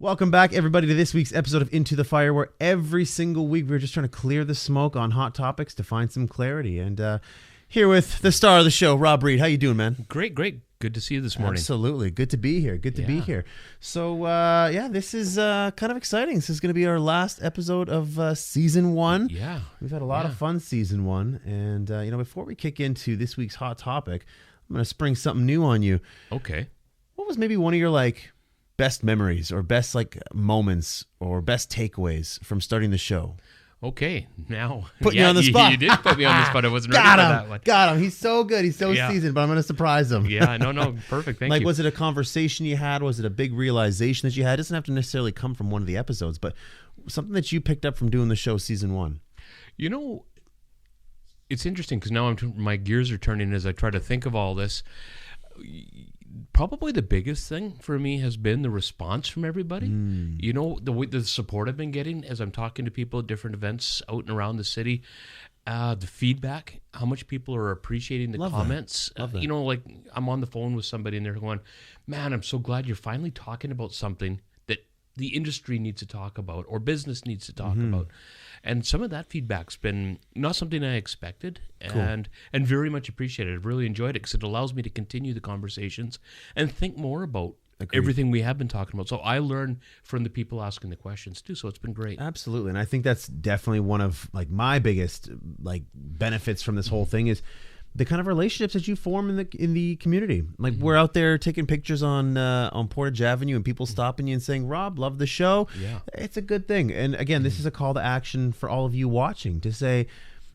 Welcome back, everybody, to this week's episode of Into the Fire, where every single week we're just trying to clear the smoke on hot topics to find some clarity. And here with the star of the show, Rob Reed. How you doing, man? Great. Good to see you this morning. Absolutely. Good to be here. Be here. So, this is kind of exciting. This is going to be our last episode of Season 1. Yeah. We've had a lot of fun Season 1. And, before we kick into this week's hot topic, I'm going to spring something new on you. Okay. What was maybe one of your, best memories or best moments or best takeaways from starting the show? Okay, now putting you on the spot. You did put me on the spot. I wasn't ready for that one. Got him. He's so good. He's so seasoned, but I'm going to surprise him. Yeah, no, perfect. Thank you. Was it a conversation you had? Was it a big realization that you had? It doesn't have to necessarily come from one of the episodes, but something that you picked up from doing the show Season 1. It's interesting because now my gears are turning as I try to think of all this. Probably the biggest thing for me has been the response from everybody. The support I've been getting as I'm talking to people at different events out and around the city, the feedback, how much people are appreciating the comments. Love that. I'm on the phone with somebody and they're going, man, I'm so glad you're finally talking about something that the industry needs to talk about or business needs to talk about. And some of that feedback's been not something I expected and very much appreciated. I've really enjoyed it because it allows me to continue the conversations and think more about everything we have been talking about. So I learn from the people asking the questions too. So it's been great. Absolutely. And I think that's definitely one of my biggest benefits from this whole thing is the kind of relationships that you form in the community. We're out there taking pictures on Portage Avenue and people stopping you and saying, Rob, love the show. Yeah. It's a good thing. And again, this is a call to action for all of you watching to say,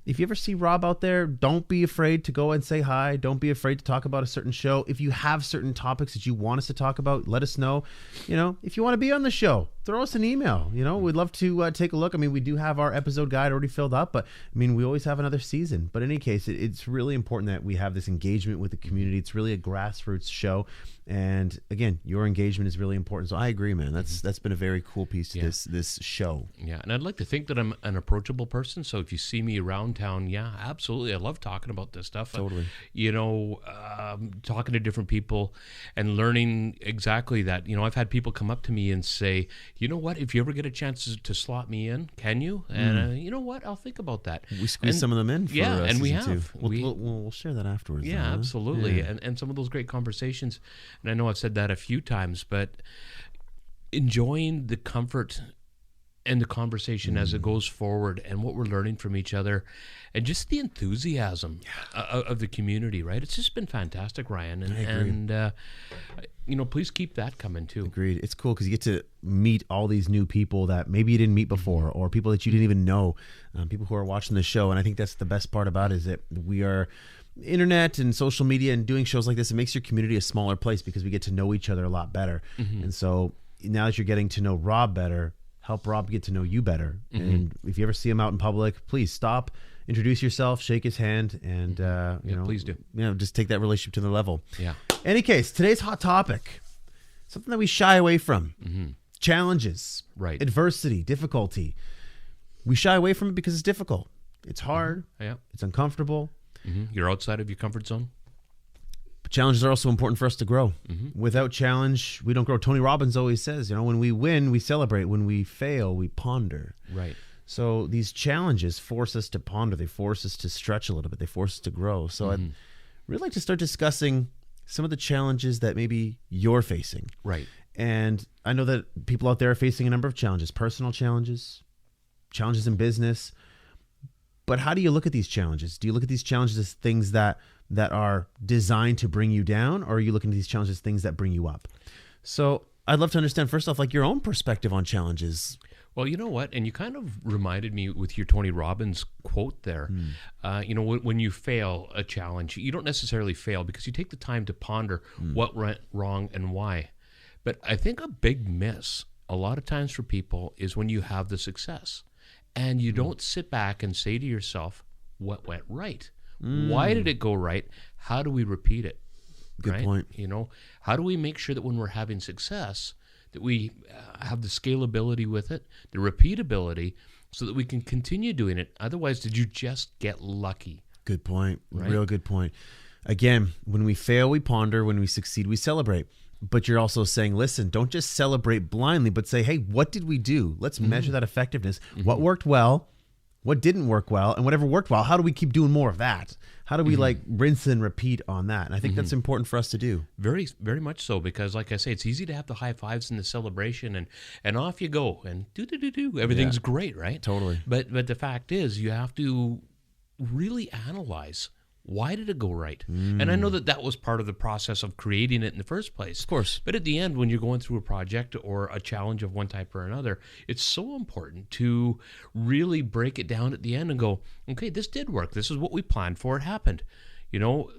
if you ever see Rob out there, don't be afraid to go and say hi. Don't be afraid to talk about a certain show. If you have certain topics that you want us to talk about, let us know. If you want to be on the show, throw us an email. We'd love to take a look. We do have our episode guide already filled up, but we always have another season. But in any case, it's really important that we have this engagement with the community. It's really a grassroots show. And again, your engagement is really important. So I agree, man. That's been a very cool piece to this show. Yeah, and I'd like to think that I'm an approachable person. So if you see me around town, absolutely. I love talking about this stuff. Totally. Talking to different people and learning exactly that. I've had people come up to me and say, you know what, if you ever get a chance to slot me in, can you? And you know what, I'll think about that. We squeezed some of them in for and we season have. 2. We'll share that afterwards. Yeah, though, huh? absolutely. Yeah. And some of those great conversations, and I know I've said that a few times, but enjoying the comfort and the conversation as it goes forward and what we're learning from each other and just the enthusiasm of the community, right? It's just been fantastic, Ryan. And please keep that coming too. Agreed. It's cool because you get to meet all these new people that maybe you didn't meet before or people that you didn't even know, people who are watching the show. And I think that's the best part about it is that we are internet and social media and doing shows like this. It makes your community a smaller place because we get to know each other a lot better. And so now that you're getting to know Rob better, help Rob get to know you better. And if you ever see him out in public, please stop, introduce yourself, shake his hand, and please do. Just take that relationship to the level. Yeah. Any case, today's hot topic, something that we shy away from, challenges, right? Adversity, difficulty. We shy away from it because it's difficult. It's hard. Yeah. It's uncomfortable. You're outside of your comfort zone. But challenges are also important for us to grow. Without challenge, we don't grow. Tony Robbins always says, when we win, we celebrate. When we fail, we ponder. Right. So these challenges force us to ponder. They force us to stretch a little bit. They force us to grow. So I'd really like to start discussing some of the challenges that maybe you're facing. Right. And I know that people out there are facing a number of challenges, personal challenges, challenges in business. But how do you look at these challenges? Do you look at these challenges as things that are designed to bring you down, or are you looking at these challenges as things that bring you up? So I'd love to understand, first off, your own perspective on challenges. Well, you know what? And you kind of reminded me with your Tony Robbins quote there. When you fail a challenge, you don't necessarily fail because you take the time to ponder what went wrong and why. But I think a big miss a lot of times for people is when you have the success and you don't sit back and say to yourself, what went right? Why did it go right? How do we repeat it? Good point. How do we make sure that when we're having success, that we have the scalability with it, the repeatability, so that we can continue doing it? Otherwise, did you just get lucky? Good point. Right? Real good point. Again, when we fail, we ponder. When we succeed, we celebrate. but you're also saying, listen, don't just celebrate blindly, but say, hey, what did we do? Let's measure that effectiveness. What worked well? What didn't work well? And whatever worked well, how do we keep doing more of that? How do we like rinse and repeat on that? And I think that's important for us to do. Very, very much so, because like I say, it's easy to have the high fives and the celebration and off you go and do. Everything's great, right? Totally. But the fact is, you have to really analyze, why did it go right? And I know that was part of the process of creating it in the first place. Of course. But at the end, when you're going through a project or a challenge of one type or another, it's so important to really break it down at the end and go, okay, this did work. This is what we planned for. It happened. You know,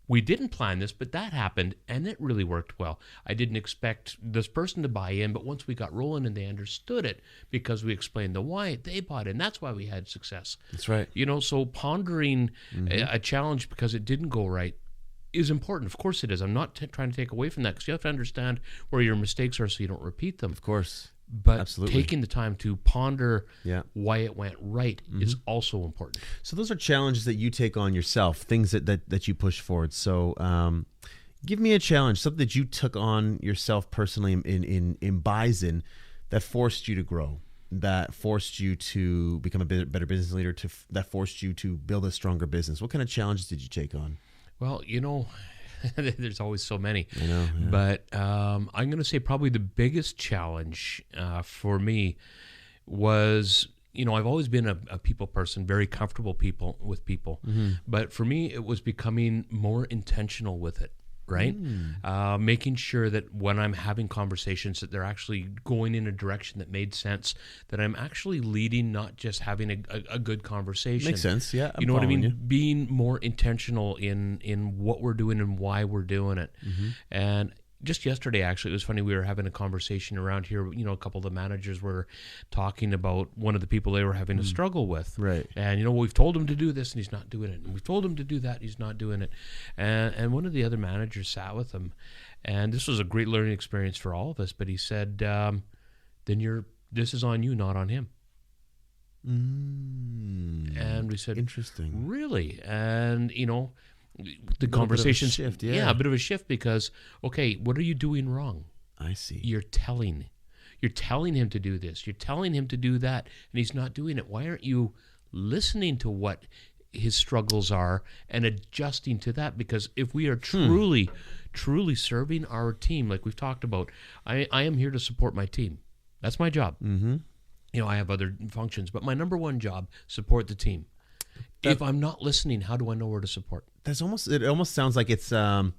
we didn't plan this, but that happened, and it really worked well. I didn't expect this person to buy in, but once we got rolling and they understood it because we explained the why, they bought in. That's why we had success. That's right. You know, so pondering a challenge because it didn't go right is important. Of course it is. I'm not trying to take away from that, because you have to understand where your mistakes are so you don't repeat them. Of course. But Absolutely. taking the time to ponder why it went right is also important. So those are challenges that you take on yourself, things that you push forward. So give me a challenge, something that you took on yourself personally in Bison that forced you to grow, that forced you to become a better business leader, that forced you to build a stronger business. What kind of challenges did you take on? Well, you know, there's always so many. I know, yeah. But I'm going to say probably the biggest challenge for me was, you know, I've always been a people person, very comfortable with people. But for me, it was becoming more intentional with it. Right? Making sure that when I'm having conversations that they're actually going in a direction that made sense, that I'm actually leading, not just having a good conversation. Makes sense, yeah. You know what I mean? Being more intentional in what we're doing and why we're doing it. And just yesterday, actually, it was funny, we were having a conversation around here. You know, a couple of the managers were talking about one of the people they were having a struggle with. Right. And, you know, we've told him to do this and he's not doing it. And we've told him to do that and he's not doing it. And one of the other managers sat with him. And this was a great learning experience for all of us. But he said, this is on you, not on him. And we said, interesting. Really? And, you know, the conversation shift, a bit of a shift, because okay, what are you doing wrong? I see. You're telling him to do this, you're telling him to do that, and he's not doing it. Why aren't you listening to what his struggles are and adjusting to that? Because if we are truly serving our team, like we've talked about, I am here to support my team. That's my job. You know, I have other functions, but my number one job, support the team. If I'm not listening, how do I know where to support? It almost sounds like it's Jocko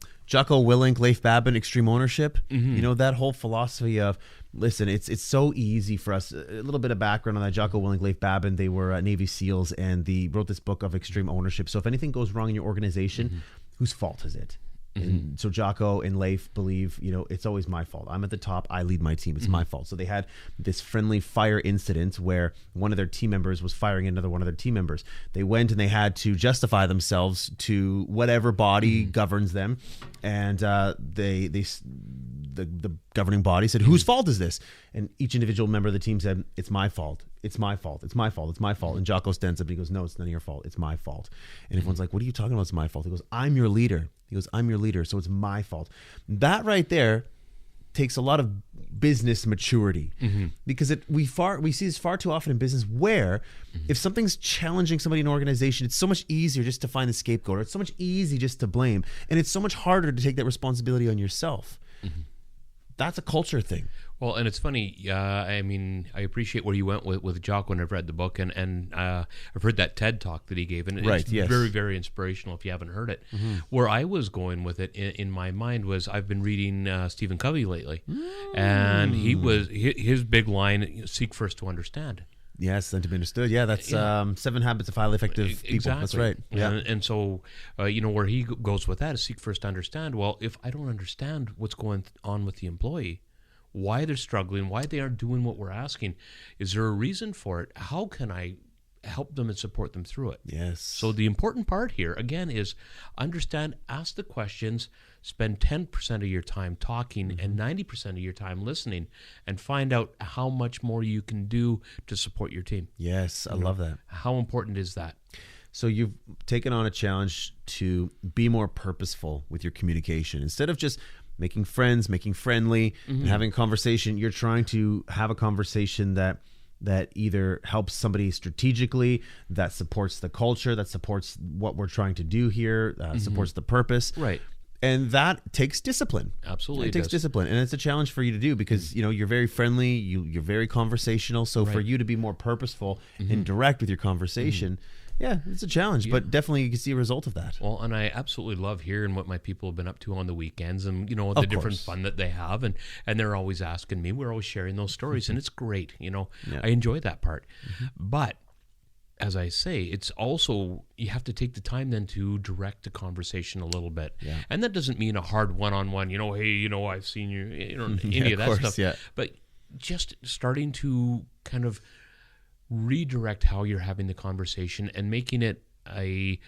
Willink, Leif Babin, extreme ownership. You know, that whole philosophy of, listen, it's so easy for us. A little bit of background on that. Jocko Willink, Leif Babin, they were Navy SEALs, and they wrote this book of extreme ownership. So if anything goes wrong in your organization, whose fault is it? And so Jocko and Leif believe, you know, it's always my fault. I'm at the top. I lead my team. It's my fault. So they had this friendly fire incident where one of their team members was firing another one of their team members. They went and they had to justify themselves to whatever body governs them. And the governing body said, whose fault is this? And each individual member of the team said, it's my fault. It's my fault. It's my fault. It's my fault. And Jocko stands up and he goes, no, it's none of your fault. It's my fault. And everyone's like, what are you talking about? It's my fault. He goes, I'm your leader. He goes, I'm your leader, so it's my fault. That right there takes a lot of business maturity, because we see this far too often in business, where if something's challenging somebody in an organization, it's so much easier just to find the scapegoat, or it's so much easier just to blame, and it's so much harder to take that responsibility on yourself. That's a culture thing. Well, and it's funny. I mean, I appreciate where you went with Jocko, and I've read the book, and I've heard that TED talk that he gave, and it's very, very inspirational if you haven't heard it. Where I was going with it in my mind was, I've been reading Stephen Covey lately, and his big line, seek first to understand. Yes, then to be understood. Yeah, that's 7 Habits of Highly Effective People. Exactly. That's right. Yeah. And so, you know, where he goes with that is seek first to understand. Well, if I don't understand what's going on with the employee, why they're struggling, why they aren't doing what we're asking, is there a reason for it? How can I help them and support them through it? Yes. So the important part here, again, is understand, ask the questions, spend 10% of your time talking and 90% of your time listening, and find out how much more you can do to support your team. Yes, I love that. How important is that? So you've taken on a challenge to be more purposeful with your communication. Instead of just making friends, making friendly, and having a conversation. You're trying to have a conversation that either helps somebody strategically, that supports the culture, that supports what we're trying to do here, supports the purpose. Right. And that takes discipline. Absolutely. It takes discipline. And it's a challenge for you to do because, you're very friendly, you're very conversational. So for you to be more purposeful and direct with your conversation, it's a challenge, but definitely you can see a result of that. Well, and I absolutely love hearing what my people have been up to on the weekends and, the different fun that they have. And they're always asking me. We're always sharing those stories, and it's great. I enjoy that part. But as I say, it's also, you have to take the time then to direct the conversation a little bit. Yeah. And that doesn't mean a hard one-on-one, hey, I've seen you, any of that stuff. Yeah. But just starting to kind of redirect how you're having the conversation and making it a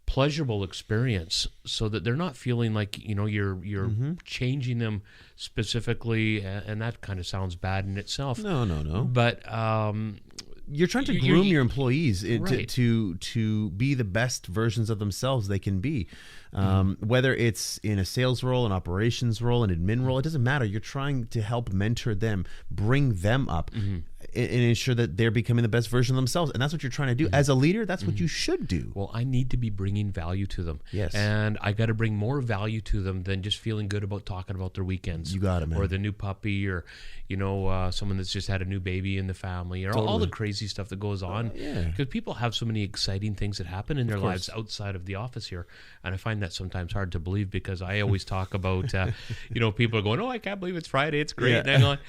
pleasurable experience so that they're not feeling like, you're changing them specifically. And that kind of sounds bad in itself. No. But, you're trying to groom your employees to be the best versions of themselves they can be. Whether it's in a sales role, an operations role, an admin role, it doesn't matter. You're trying to help mentor them, bring them up, and ensure that they're becoming the best version of themselves. And that's what you're trying to do. As a leader, that's what you should do. Well, I need to be bringing value to them. Yes. And I got to bring more value to them than just feeling good about talking about their weekends. You got it, man. Or the new puppy, or, someone that's just had a new baby in the family, or all the crazy stuff that goes on. Because people have so many exciting things that happen in their lives outside of the office here. And I find that sometimes hard to believe because I always talk about, people are going, I can't believe it's Friday. It's great. And I'm going,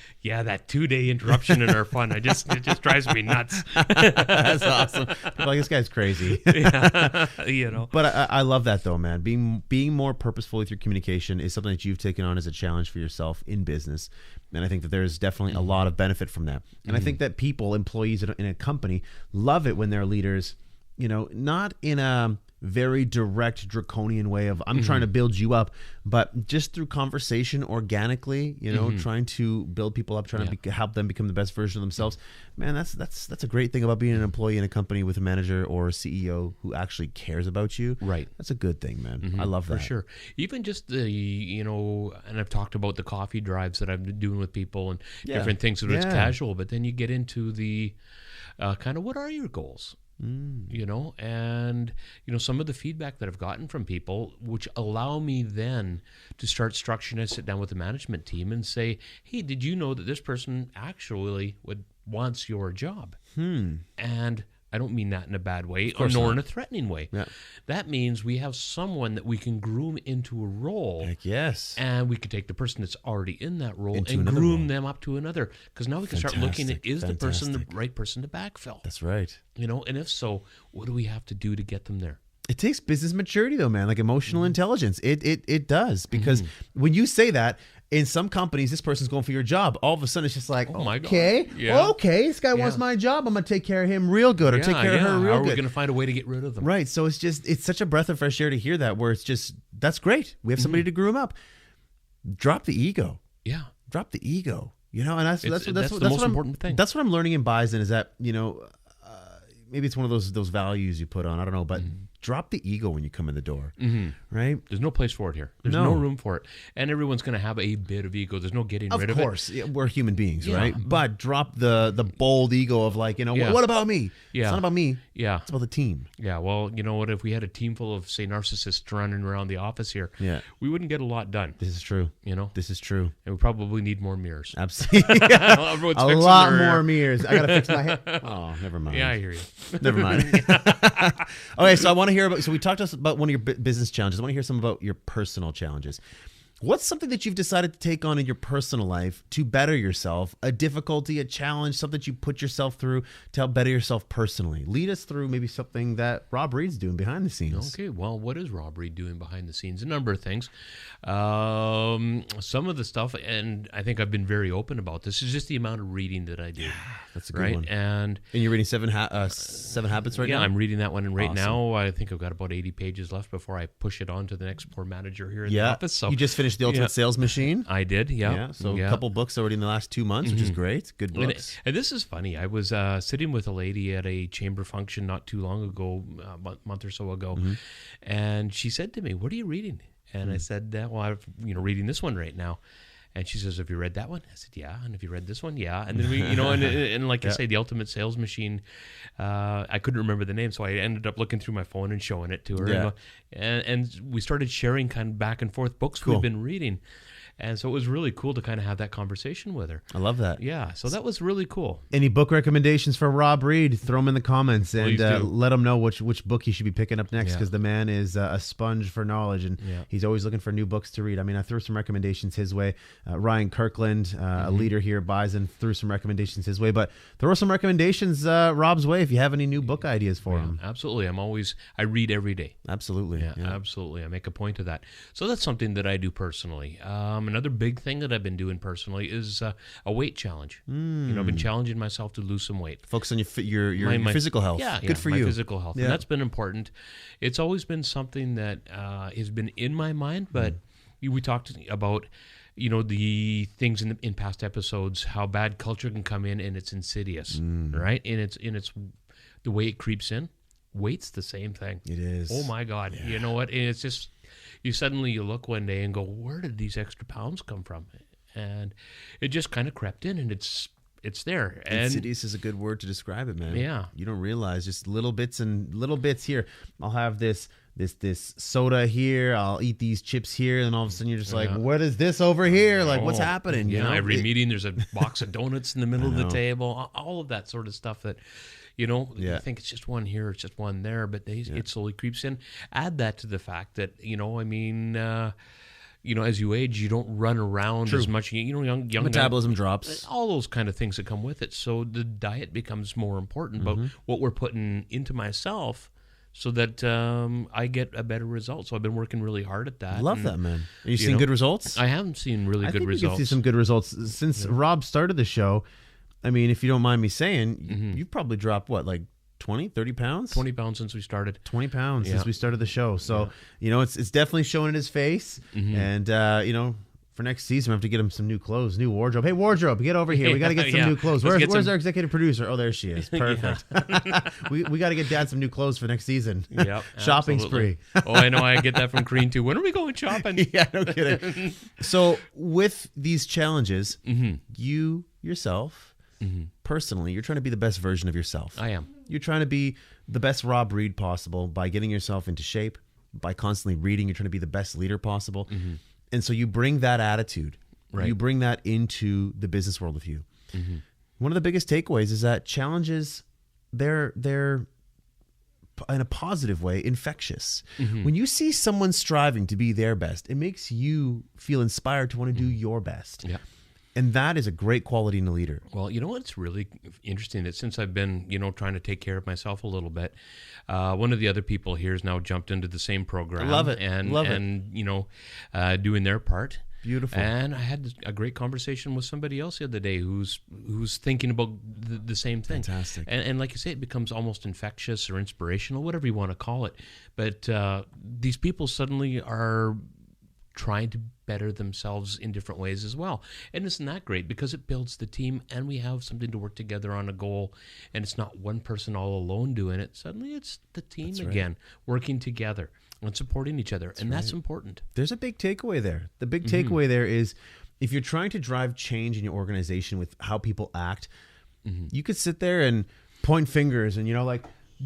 that 2-day interruption in our fun. It just drives me nuts. That's awesome. Like, this guy's crazy. But I love that though, man. Being more purposeful with your communication is something that you've taken on as a challenge for yourself in business. And I think that there's definitely a lot of benefit from that. And I think that employees in a company love it when their leaders, not in a very direct, draconian way of I'm trying to build you up, but just through conversation, organically, trying to build people up, trying to help them become the best version of themselves. Man, that's a great thing about being an employee in a company with a manager or a CEO who actually cares about you. Right. That's a good thing, man. I love that. For sure. Even just the, and I've talked about the coffee drives that I've been doing with people and different things that it's casual, but then you get into the kind of what are your goals? And some of the feedback that I've gotten from people, which allow me then to start structuring and sit down with the management team and say, hey, did you know that this person actually wants your job? And I don't mean that in a bad way, nor in a threatening way. Yeah. That means we have someone that we can groom into a role. Heck yes. And we could take the person that's already in that role and groom them up to another. Because now we can start looking at, is the person the right person to backfill? That's right. And if so, what do we have to do to get them there? It takes business maturity though, man, like emotional intelligence. It does. Because when you say that, in some companies, this person's going for your job. All of a sudden, it's just like, okay, this guy wants my job. I'm going to take care of him real good or take care of her real good. How are we going to find a way to get rid of them? Right. So it's such a breath of fresh air to hear that, where it's just, that's great. We have somebody to groom up. Drop the ego. Yeah. Drop the ego. And that's the most important thing. That's what I'm learning in Bison is that, maybe it's one of those values you put on. I don't know, but drop the ego when you come in the door, right? There's no place for it here. There's no room for it. And everyone's going to have a bit of ego. There's no getting rid of it. Of course. We're human beings, right? But drop the bold ego of like, what about me? Yeah. It's not about me. Yeah. It's about the team. Yeah. Well, you know what? If we had a team full of, say, narcissists running around the office here, we wouldn't get a lot done. This is true. This is true. And we probably need more mirrors. Absolutely. A lot more mirrors. I got to fix my hair. Oh, never mind. Yeah, I hear you. Never mind. Okay, so I want to hear about, we talked to us about one of your business challenges. I want to hear some about your personal challenges. What's something that you've decided to take on in your personal life to better yourself? A difficulty, a challenge, something that you put yourself through to help better yourself personally. Lead us through maybe something that Rob Reed's doing behind the scenes. Okay, well, what is Rob Reed doing behind the scenes? A number of things. Some of the stuff, and I think I've been very open about this, is just the amount of reading that I do. That's a good one. And you're reading Seven Habits right now? Yeah, I'm reading that one, and right now I think I've got about 80 pages left before I push it on to the next poor manager here in the office. So you just finished The Ultimate Sales Machine? I did, So a couple books already in the last 2 months, which is great. Good books. And this is funny. I was sitting with a lady at a chamber function not too long ago, a month or so ago, and she said to me, "What are you reading?" And I said, well, I'm reading this one right now. And she says, have you read that one? I said, yeah. And have you read this one? Yeah. And then we, and like I say, The Ultimate Sales Machine, I couldn't remember the name, so I ended up looking through my phone and showing it to her. Yeah. And we started sharing kind of back and forth books we've been reading. And so it was really cool to kind of have that conversation with her. I love that. Yeah, so that was really cool. Any book recommendations for Rob Reed? Throw them in the comments and let him know which book he should be picking up next, because the man is a sponge for knowledge, and he's always looking for new books to read. I mean, I threw some recommendations his way. Ryan Kirkland, a leader here at Bison, threw some recommendations his way. But throw some recommendations Rob's way if you have any new book ideas for him. Absolutely. I read every day. Absolutely. Yeah, absolutely. I make a point of that. So that's something that I do personally. Another big thing that I've been doing personally is a weight challenge. I've been challenging myself to lose some weight. Focus on your physical health. Good for you. My physical health. And that's been important. It's always been something that has been in my mind, but we talked about the things in past episodes, how bad culture can come in and it's insidious, right? And it's the way it creeps in. Weight's the same thing. It is. Oh my God. Yeah. You know what? And it's just, you look one day and go, where did these extra pounds come from? And it just kind of crept in, and it's there. And insidious is a good word to describe it, man. Yeah. You don't realize just little bits here. I'll have this soda here. I'll eat these chips here, and all of a sudden you're just like, what is this over here? Like, what's happening? Every meeting there's a box of donuts in the middle of the table. All of that sort of stuff that. You think it's just one here, it's just one there, but it slowly creeps in. Add that to the fact that, as you age, you don't run around as much. Young metabolism drops. All those kind of things that come with it. So the diet becomes more important about what we're putting into myself, so that I get a better result. So I've been working really hard at that. Love that, man. Are you seeing good results? I haven't seen really good results. You can see some good results since Rob started the show. I mean, if you don't mind me saying, you've probably dropped, like 20, 30 pounds? 20 pounds since we started. 20 pounds since we started the show. So, it's definitely showing in his face. And, for next season, we have to get him some new clothes, new wardrobe. Hey, wardrobe, get over here. We got to get some new clothes. Where's our executive producer? Oh, there she is. Perfect. we got to get Dad some new clothes for next season. Yep. Shopping spree. I know. I get that from Green too. When are we going shopping? Yeah, no kidding. So with these challenges, you yourself... personally, you're trying to be the best version of yourself. I am. You're trying to be the best Rob Reed possible by getting yourself into shape, by constantly reading. You're trying to be the best leader possible. And so you bring that attitude. Right. You bring that into the business world with you. One of the biggest takeaways is that challenges, they're in a positive way, infectious. When you see someone striving to be their best, it makes you feel inspired to want to do your best. Yeah. And that is a great quality in a leader. Well, you know what's really interesting is since I've been, trying to take care of myself a little bit, one of the other people here has now jumped into the same program. I love it. And doing their part. Beautiful. And I had a great conversation with somebody else the other day who's thinking about the same thing. Fantastic. And like you say, it becomes almost infectious or inspirational, whatever you want to call it. But these people suddenly are trying to better themselves in different ways as well. And isn't that great? Because it builds the team, and we have something to work together on a goal, and it's not one person all alone doing it. Suddenly it's the team again, working together and supporting each other. That's important. There's a big takeaway there. The big takeaway there is, if you're trying to drive change in your organization with how people act, you could sit there and point fingers and,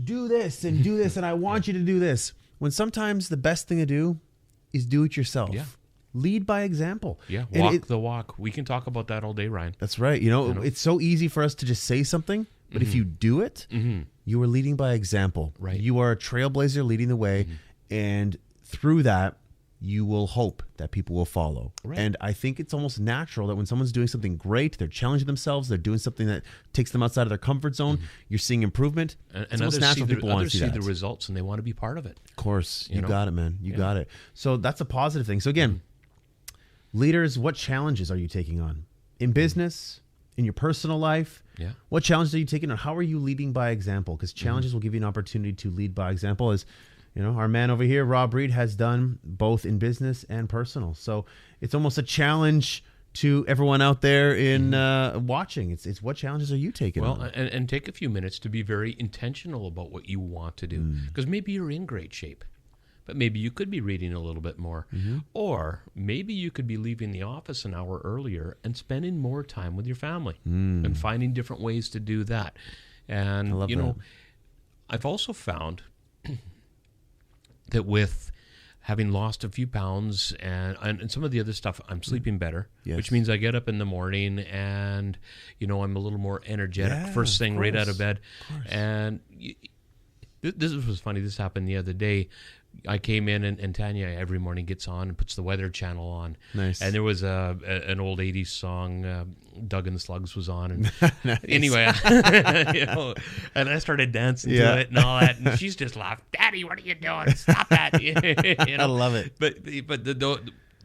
do this and do this, and I want you to do this. When sometimes the best thing to do is do it yourself. Yeah. Lead by example. Yeah, walk the walk. We can talk about that all day, Ryan. That's right. It's so easy for us to just say something, but if you do it, you are leading by example. Right. You are a trailblazer leading the way, and through that, you will hope that people will follow. Right. And I think it's almost natural that when someone's doing something great, they're challenging themselves, they're doing something that takes them outside of their comfort zone, you're seeing improvement. And others natural people want to see the results, and they want to be part of it. Of course. You got it, man. You got it. So that's a positive thing. So again, leaders, what challenges are you taking on? In business, in your personal life? Yeah. What challenges are you taking on? How are you leading by example? Because challenges will give you an opportunity to lead by example. As our man over here, Rob Reed, has done both in business and personal. So it's almost a challenge to everyone out there in watching. It's what challenges are you taking on? Well, and take a few minutes to be very intentional about what you want to do. Because maybe you're in great shape, but maybe you could be reading a little bit more. Or maybe you could be leaving the office an hour earlier and spending more time with your family and finding different ways to do that. And, I love you know, that. I've also found that with having lost a few pounds and some of the other stuff, I'm sleeping better, Yes. which means I get up in the morning and, you know, I'm a little more energetic Yeah, first thing of right out course. of bed. And this was funny. This happened the other day. I came in and Tanya every morning gets on and puts the Weather Channel on. Nice. And there was an old 80s song, Doug and the Slugs was on. And Nice. anyway, you know, and I started dancing Yeah. to it and all that. And she's just laughed, Daddy, what are you doing? Stop that. You know? I love it. But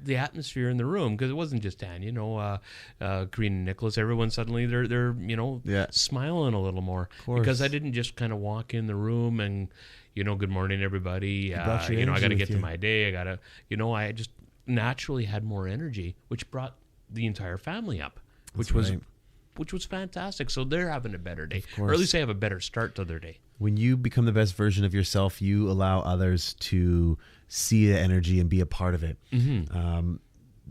the atmosphere in the room, because it wasn't just Tanya, you know, Karina and Nicholas, everyone suddenly they're you know, Yeah. smiling a little more. course. Because I didn't just kind of walk in the room and, you know, good morning, everybody. brought your You know, I energy got to with get to you. my day. I got to, you know, I just naturally had more energy, which brought the entire family up, which That's right. was fantastic. So they're having a better day, or course. at least they have a better start to their day. When you become the best version of yourself, you allow others to see the energy and be a part of it.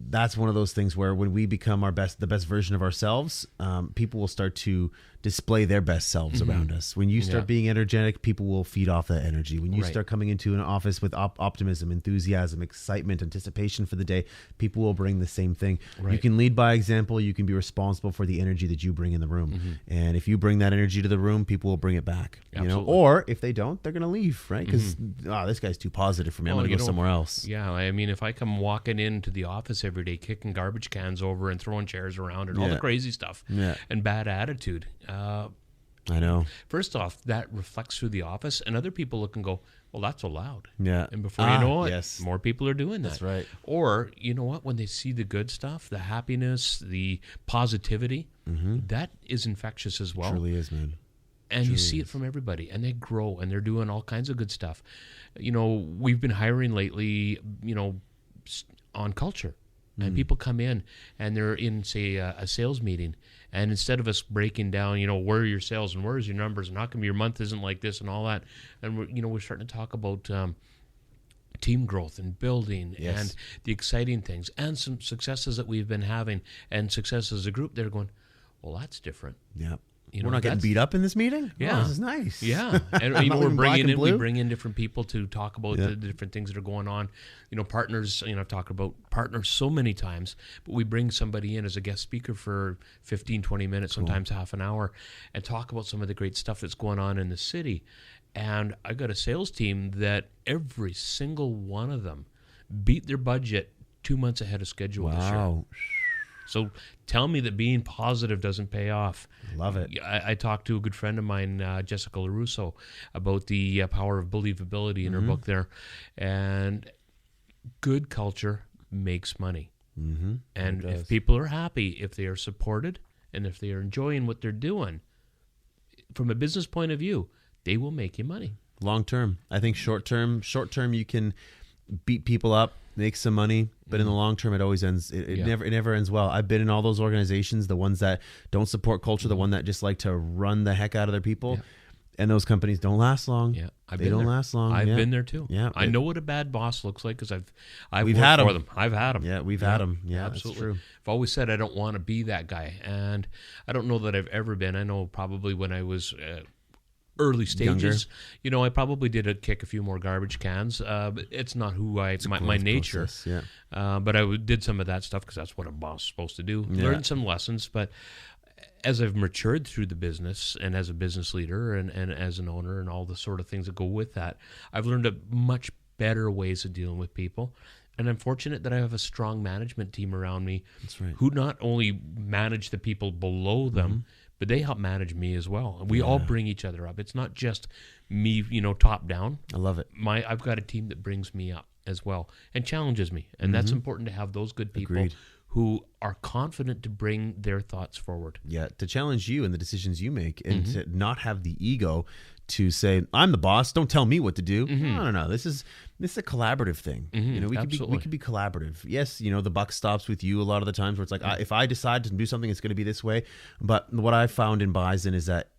That's one of those things where when we become the best version of ourselves, people will start to display their best selves around us. When you start Yeah. being energetic, people will feed off that energy. When you Right. start coming into an office with optimism, enthusiasm, excitement, anticipation for the day, people will bring the same thing. You Right. can lead by example. You can be responsible for the energy that you bring in the room. And if you bring that energy to the room, people will bring it back. You know, Absolutely. or if they don't, they're going to leave, right? Because this guy's too positive for me. I'm Well, going to you go know, somewhere else. Yeah, I mean, if I come walking into the office every day, kicking garbage cans over and throwing chairs around and all Yeah. the crazy stuff Yeah. and bad attitude, I know. first off, that reflects through the office, and other people look and go, well, that's allowed. Yeah. And before you know it, yes. more people are doing that. That's right. Or, you know what, when they see the good stuff, the happiness, the positivity, that is infectious as well. Truly is, man. And you see it from everybody, and they grow, and they're doing all kinds of good stuff. You know, we've been hiring lately, you know, on culture. And people come in, and they're in, say, a sales meeting, and instead of us breaking down, you know, where are your sales and where's your numbers and how come your month isn't like this and all that, and we're starting to talk about team growth and building and the exciting things and some successes that we've been having and success as a group. They're going, well, that's different. Yeah. You We're know, not getting that's- beat up in this meeting? Yeah. Oh, this is nice. Yeah, and I'm you know, not we're leaving black bringing and in we blue. bring in different people to talk about Yeah. the different things that are going on. You know, partners. You know, I've talked about partners so many times, but we bring somebody in as a guest speaker for 15, 20 minutes, sometimes half an hour, and talk about some of the great stuff that's going on in the city. And I got a sales team that every single one of them beat their budget 2 months ahead of schedule this year. Wow. So tell me that being positive doesn't pay off. Love it. I talked to a good friend of mine, Jessica LaRusso, about the power of believability in her book there. And good culture makes money. And if people are happy, if they are supported, and if they are enjoying what they're doing, from a business point of view, they will make you money. Long term. I think short term you can beat people up, make some money, but in the long term it always ends it Yeah. never ends well. I've been in all those organizations, the ones that don't support culture, the one that just like to run the heck out of their people. Yeah. And those companies don't last long. Yeah, They don't last long. I've Yeah. been there too. Yeah. I know what a bad boss looks like because I've We've worked had 'em. for them. I've had them. Yeah, we've had 'em. Yeah, that's absolutely. true. I've always said I don't want to be that guy, and I don't know that I've ever been. I know probably when I was early stages, Younger. you know, I probably did kick a few more garbage cans. But it's not who my Growth nature. process, yeah. But I did some of that stuff because that's what a boss is supposed to do. Yeah. Learned some lessons, but as I've matured through the business and as a business leader and as an owner and all the sort of things that go with that, I've learned a much better ways of dealing with people. And I'm fortunate that I have a strong management team around me right. who not only manage the people below them, but they help manage me as well. And we all bring each other up. It's not just me, you know, top down. I love it. I've got a team that brings me up as well and challenges me. And that's important to have those good people Agreed. who are confident to bring their thoughts forward. Yeah, to challenge you and the decisions you make, and to not have the ego to say, "I'm the boss. Don't tell me what to do." No. This is a collaborative thing. You know, we absolutely. could be collaborative. Yes, you know, the buck stops with you a lot of the times, where it's like, if I decide to do something, it's going to be this way. But what I found in Bison is that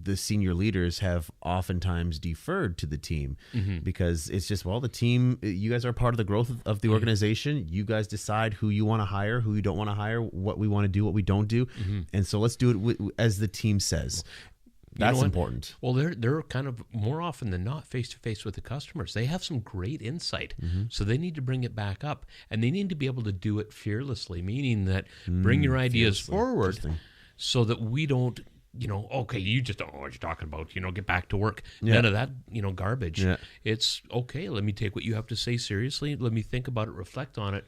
the senior leaders have oftentimes deferred to the team because it's just, well, the team, you guys are part of the growth of the organization. You guys decide who you want to hire, who you don't want to hire, what we want to do, what we don't do. And so let's do it as the team says. That's important. Well, they're kind of more often than not face to face with the customers. They have some great insight, so they need to bring it back up, and they need to be able to do it fearlessly, meaning that bring your ideas forward, so that we don't, okay, you just don't know what you're talking about. Get back to work. None of that, garbage. Yeah. It's okay. Let me take what you have to say seriously. Let me think about it, reflect on it.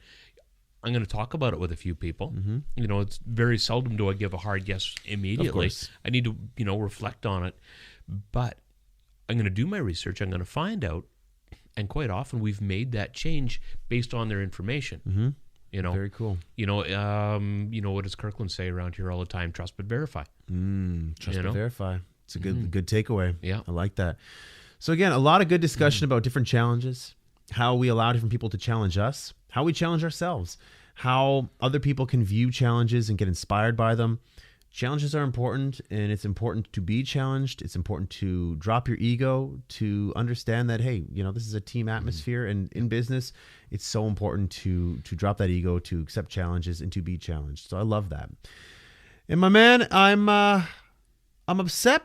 I'm going to talk about it with a few people. It's very seldom do I give a hard yes immediately. I need to, reflect on it. But I'm going to do my research. I'm going to find out. And quite often we've made that change based on their information. Very cool. What does Kirkland say around here all the time? Trust but verify. Trust but verify. It's a good takeaway. Yeah. I like that. So again, a lot of good discussion about different challenges, how we allow different people to challenge us, how we challenge ourselves, how other people can view challenges and get inspired by them. Challenges are important, and it's important to be challenged. It's important to drop your ego, to understand that, hey, this is a team atmosphere, and in business, it's so important to drop that ego, to accept challenges, and to be challenged. So I love that. And my man, I'm upset,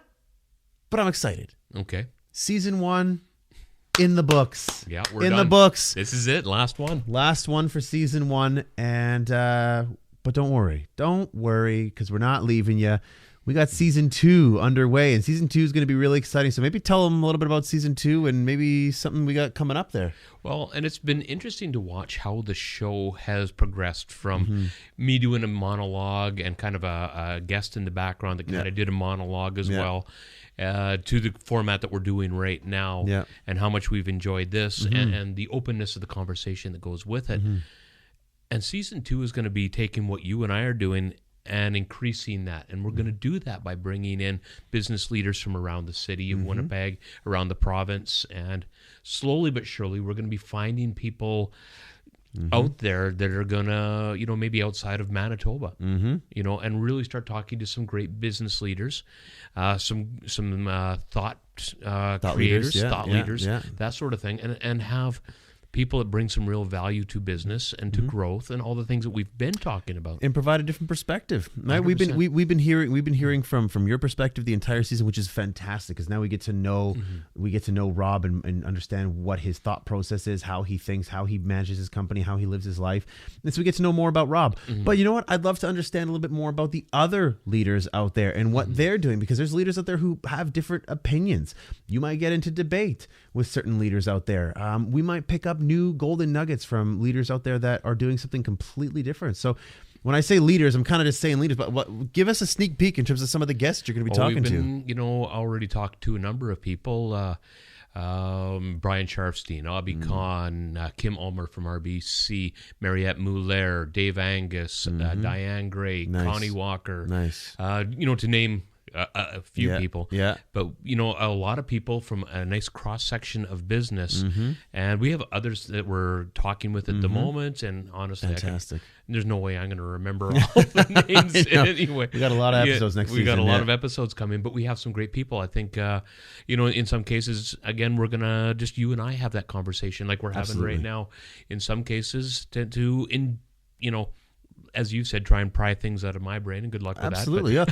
but I'm excited. Okay. Season 1 in the books. Yeah, we're in done. the books. This is it. Last one. Last one for season 1, and but don't worry, because we're not leaving you. We got season 2 underway, and season 2 is going to be really exciting. So maybe tell them a little bit about season 2 and maybe something we got coming up there. Well, and it's been interesting to watch how the show has progressed from me doing a monologue and kind of a guest in the background that kind of did a monologue as well, to the format that we're doing right now, and how much we've enjoyed this and the openness of the conversation that goes with it. And season 2 is going to be taking what you and I are doing and increasing that. And we're going to do that by bringing in business leaders from around the city of Winnipeg, around the province. And slowly but surely, we're going to be finding people out there that are going to, maybe outside of Manitoba, and really start talking to some great business leaders, some thought creators, thought leaders, that sort of thing, and have people that bring some real value to business and to growth and all the things that we've been talking about, and provide a different perspective. Right? We've been hearing from your perspective the entire season, which is fantastic, because now we get to know Rob and understand what his thought process is, how he thinks, how he manages his company, how he lives his life, and so we get to know more about Rob. But you know what? I'd love to understand a little bit more about the other leaders out there and what they're doing, because there's leaders out there who have different opinions. You might get into debate with certain leaders out there. We might pick up new golden nuggets from leaders out there that are doing something completely different. So when I say leaders, I'm kind of just saying leaders, but give us a sneak peek in terms of some of the guests you're going to be talking to. Already talked to a number of people. Brian Sharfstein, Abby Kahn, Kim Ulmer from RBC, Mariette Muller, Dave Angus, Diane Gray, Connie Walker. To name a few people, but a lot of people from a nice cross section of business, and we have others that we're talking with at the moment. And honestly, fantastic. There's no way I'm going to remember all the names anyway. We got a lot of episodes next season. We got a lot of episodes coming, but we have some great people. I think, in some cases, again, we're going to just you and I have that conversation like we're having right now. In some cases, as you said, try and pry things out of my brain, and good luck with that. Absolutely, yeah.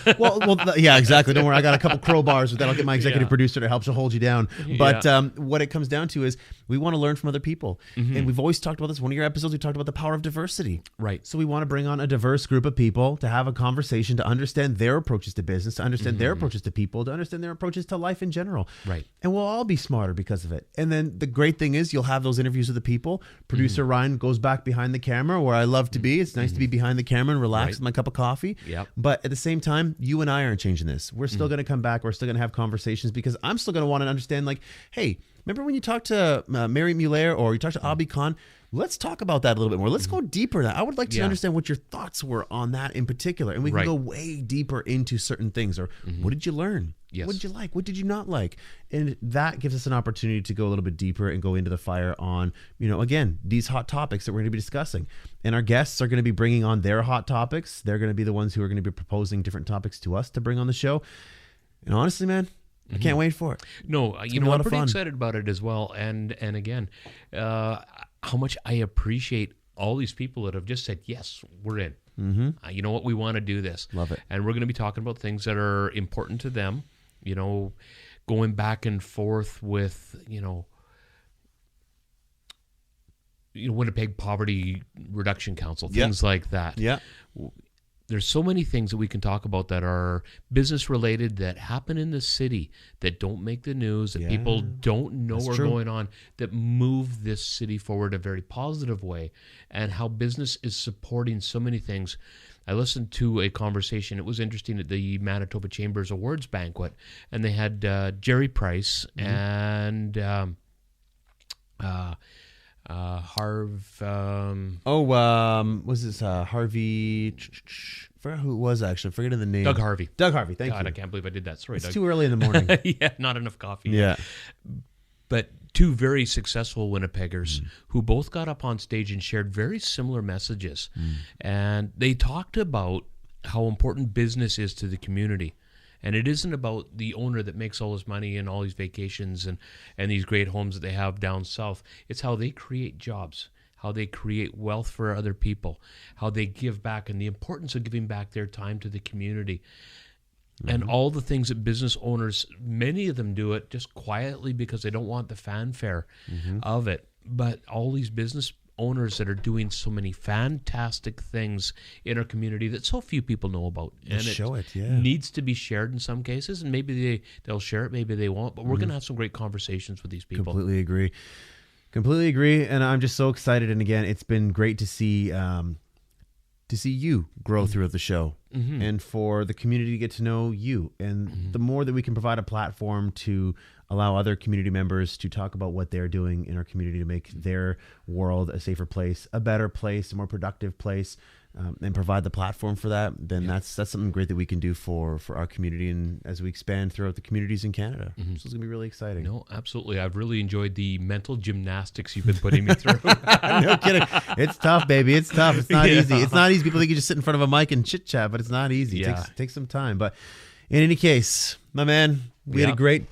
Yeah, exactly. Don't worry, I got a couple crowbars with that. I'll get my executive producer to help to hold you down. But what it comes down to is we want to learn from other people. And we've always talked about this. One of your episodes, we talked about the power of diversity. Right. So we want to bring on a diverse group of people to have a conversation, to understand their approaches to business, to understand their approaches to people, to understand their approaches to life in general. Right. And we'll all be smarter because of it. And then the great thing is you'll have those interviews with the people. Producer Ryan goes back behind the camera, where I love to be. It's nice to be behind the camera and relax with my cup of coffee. But at the same time, you and I aren't changing this. We're still going to come back. We're still going to have conversations, because I'm still going to want to understand, like, hey, remember when you talked to Mary Muller or you talked to Abby Khan? Let's talk about that a little bit more. Let's go deeper. I would like to understand what your thoughts were on that in particular. And we can go way deeper into certain things. Or what did you learn? What did you like? What did you not like? And that gives us an opportunity to go a little bit deeper and go into the fire on, again, these hot topics that we're going to be discussing. And our guests are going to be bringing on their hot topics. They're going to be the ones who are going to be proposing different topics to us to bring on the show. And honestly, man, I can't wait for it. No, you know, I'm pretty excited about it as well. And again, how much I appreciate all these people that have just said, yes, we're in. You know what? We want to do this. Love it. And we're going to be talking about things that are important to them, you know, going back and forth with, you know, Winnipeg Poverty Reduction Council, things like that. Yeah. There's so many things that we can talk about that are business related that happen in the city that don't make the news, that people don't know are going on, that move this city forward in a very positive way, and how business is supporting so many things. I listened to a conversation. It was interesting at the Manitoba Chambers Awards banquet, and they had Jerry Price and was this Harvey? Forgot who it was actually. Forgetting the name. Doug Harvey. Doug Harvey. Thank God, you. I can't believe I did that. Sorry, It's Doug. too early in the morning. Yeah, not enough coffee. Yeah. But two very successful Winnipeggers who both got up on stage and shared very similar messages. And they talked about how important business is to the community. And it isn't about the owner that makes all this money and all these vacations and these great homes that they have down south. It's how they create jobs, how they create wealth for other people, how they give back, and the importance of giving back their time to the community. And all the things that business owners, many of them do it just quietly because they don't want the fanfare of it. But all these business owners that are doing so many fantastic things in our community that so few people know about. And it needs to be shared in some cases, and maybe they'll share it, maybe they won't. But we're going to have some great conversations with these people. Completely agree. And I'm just so excited. And again, it's been great to see you grow throughout the show and for the community to get to know you. And the more that we can provide a platform to allow other community members to talk about what they're doing in our community to make their world a safer place, a better place, a more productive place, and provide the platform for that, then that's something great that we can do for our community and as we expand throughout the communities in Canada. So it's going to be really exciting. No, absolutely. I've really enjoyed the mental gymnastics you've been putting me through. No kidding. It's tough, baby. It's tough. It's not easy. It's not easy. People think you just sit in front of a mic and chit chat, but it's not easy. It takes some time. But in any case, my man, we had a great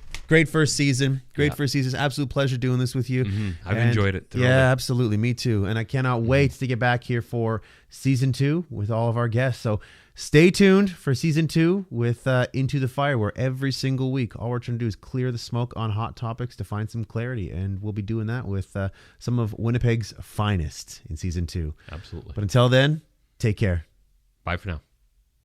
first season. First season. Absolute pleasure doing this with you. I've enjoyed it thoroughly. Yeah, absolutely. Me too. And I cannot wait to get back here for season 2 with all of our guests. So stay tuned for season 2 with Into the Fire, where every single week, all we're trying to do is clear the smoke on hot topics to find some clarity. And we'll be doing that with some of Winnipeg's finest in season 2. Absolutely. But until then, take care. Bye for now.